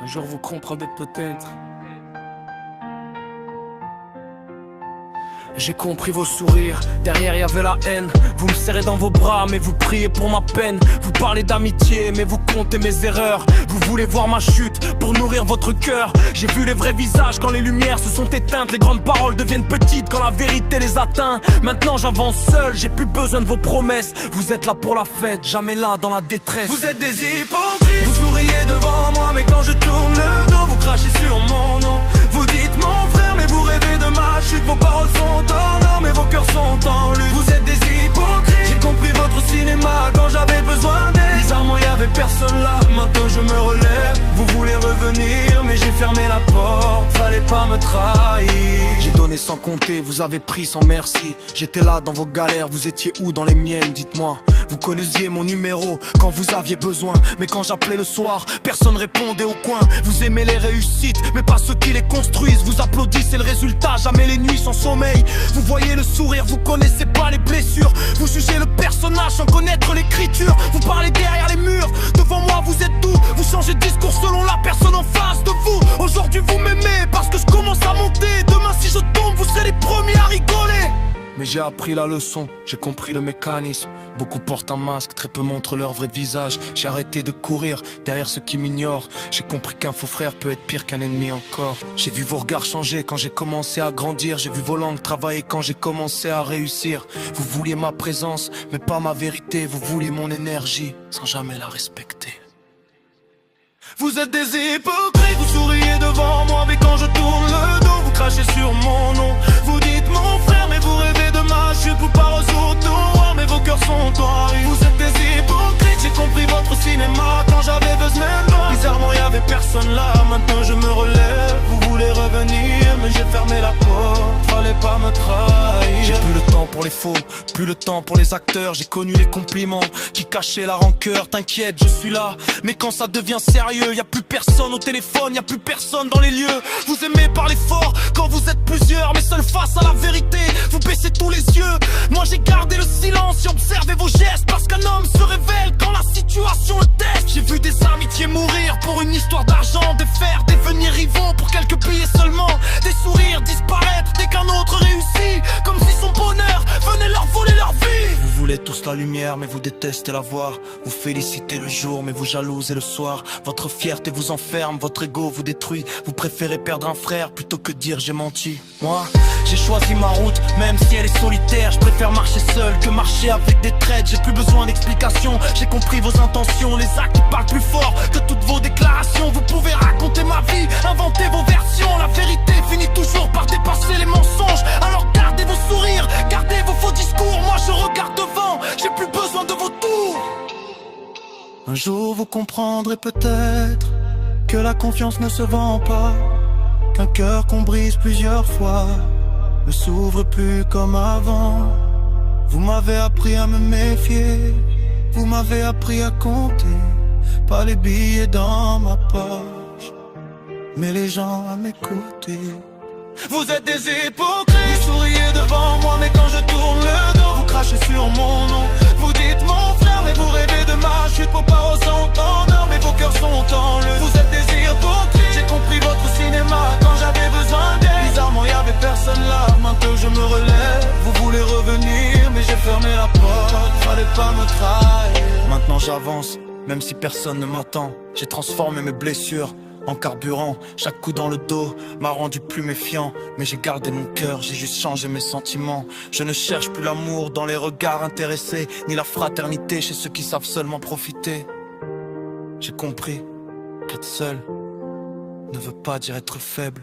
Un jour vous comprendrez peut-être. J'ai compris vos sourires, derrière y avait la haine. Vous me serrez dans vos bras mais vous priez pour ma peine. Vous parlez d'amitié mais vous comptez mes erreurs. Vous voulez voir ma chute pour nourrir votre cœur. J'ai vu les vrais visages quand les lumières se sont éteintes. Les grandes paroles deviennent petites quand la vérité les atteint. Maintenant j'avance seul, j'ai plus besoin de vos promesses. Vous êtes là pour la fête, jamais là dans la détresse. Vous êtes des hypocrites, vous souriez devant moi mais quand je tourne le dos vous crachez sur mon nom. Vous dites mon frère mais vous rêvez de ma chute. Vos paroles sont en or mais vos cœurs sont en lutte. Vous êtes des hypocrites, j'ai compris votre cinéma quand j'avais besoin d'aide. Bizarrement y'avait personne là, maintenant je me relève. Vous voulez revenir mais j'ai fermé la porte, fallait pas me trahir. J'ai donné sans compter, vous avez pris sans merci. J'étais là dans vos galères, vous étiez où dans les miennes, dites-moi. Vous connaissiez mon numéro quand vous aviez besoin. Mais quand j'appelais le soir, personne répondait au coin. Vous aimez les réussites, mais pas ceux qui les construisent. Vous applaudissez le résultat, jamais les nuits sans sommeil. Vous voyez le sourire, vous connaissez pas les blessures. Vous jugez le personnage sans connaître l'écriture. Vous parlez derrière les murs, devant moi vous êtes doux. Vous changez de discours selon la personne en face de vous. Aujourd'hui vous m'aimez parce que je commence à monter. Demain si je tombe, vous serez les premiers à rigoler. Mais j'ai appris la leçon, j'ai compris le mécanisme. Beaucoup portent un masque, très peu montrent leur vrai visage. J'ai arrêté de courir derrière ceux qui m'ignorent. J'ai compris qu'un faux frère peut être pire qu'un ennemi encore. J'ai vu vos regards changer quand j'ai commencé à grandir. J'ai vu vos langues travailler quand j'ai commencé à réussir. Vous vouliez ma présence, mais pas ma vérité. Vous vouliez mon énergie, sans jamais la respecter. Vous êtes des hypocrites, vous souriez devant moi mais quand je tourne le dos, vous crachez sur mon nom. Vous dites mon frère mais vous rêvez de ma chute. Vous parlez aux autres mais vos cœurs sont en rue. Vous êtes des hypocrites, j'ai compris votre cinéma quand j'avais besoin de. Bizarrement y'avait personne là, maintenant je me relève. Vous voulez revenir mais j'ai fermé la porte, fallait pas me trahir. J'ai plus le temps pour les faux, plus le temps pour les acteurs. J'ai connu les compliments qui cachaient la rancœur. T'inquiète, je suis là, mais quand ça devient sérieux, y a plus personne au téléphone, y a plus personne dans les lieux. Vous aimez parler fort quand vous êtes plusieurs, mais seul face à la vérité, vous baissez tous les yeux. Moi j'ai gardé le silence et observé vos gestes, parce qu'un homme se révèle quand la situation le teste. J'ai vu des amitiés mourir pour une histoire d'argent, des fers devenir rivaux pour quelques billets seulement, des sourires disparaître dès qu'un autre réussit, comme si son bonheur venait leur voler leur vie. Vous voulez tous la lumière mais vous détestez la voir. Vous félicitez le jour mais vous jalousez le soir. Votre fierté vous enferme, votre ego vous détruit. Vous préférez perdre un frère plutôt que dire j'ai menti. Moi, j'ai choisi ma route, même si elle est solitaire. Je préfère marcher seul que marcher avec des traites. J'ai plus besoin d'explications, j'ai compris vos intentions. Les actes parlent plus fort que toutes vos déclarations. Vous pouvez raconter ma vie, inventer vos versions. La vérité finit toujours par dépasser les mensonges. Alors gardez vos sourires, gardez vos faux discours. Moi je regarde devant, j'ai plus besoin de vos tours. Un jour vous comprendrez peut-être que la confiance ne se vend pas, qu'un cœur qu'on brise plusieurs fois ne s'ouvre plus comme avant. Vous m'avez appris à me méfier, vous m'avez appris à compter, pas les billets dans ma poche, mais les gens à m'écouter. Vous êtes des hypocrites, vous souriez devant moi mais quand je tourne le dos, vous crachez sur mon nom. Vous dites mon frère mais vous rêvez de ma chute. Vos paroles sont en or mais vos cœurs sont en lutte. Vous êtes des hypocrites, j'ai compris votre cinéma quand j'avais besoin d'aide. Bizarrement y'avait personne là, maintenant je me relève. Vous voulez revenir mais j'ai fermé la porte, fallait pas me trahir. Maintenant j'avance, même si personne ne m'attend. J'ai transformé mes blessures en carburant, chaque coup dans le dos m'a rendu plus méfiant. Mais j'ai gardé mon cœur, j'ai juste changé mes sentiments. Je ne cherche plus l'amour dans les regards intéressés, ni la fraternité chez ceux qui savent seulement profiter. J'ai compris qu'être seul ne veut pas dire être faible.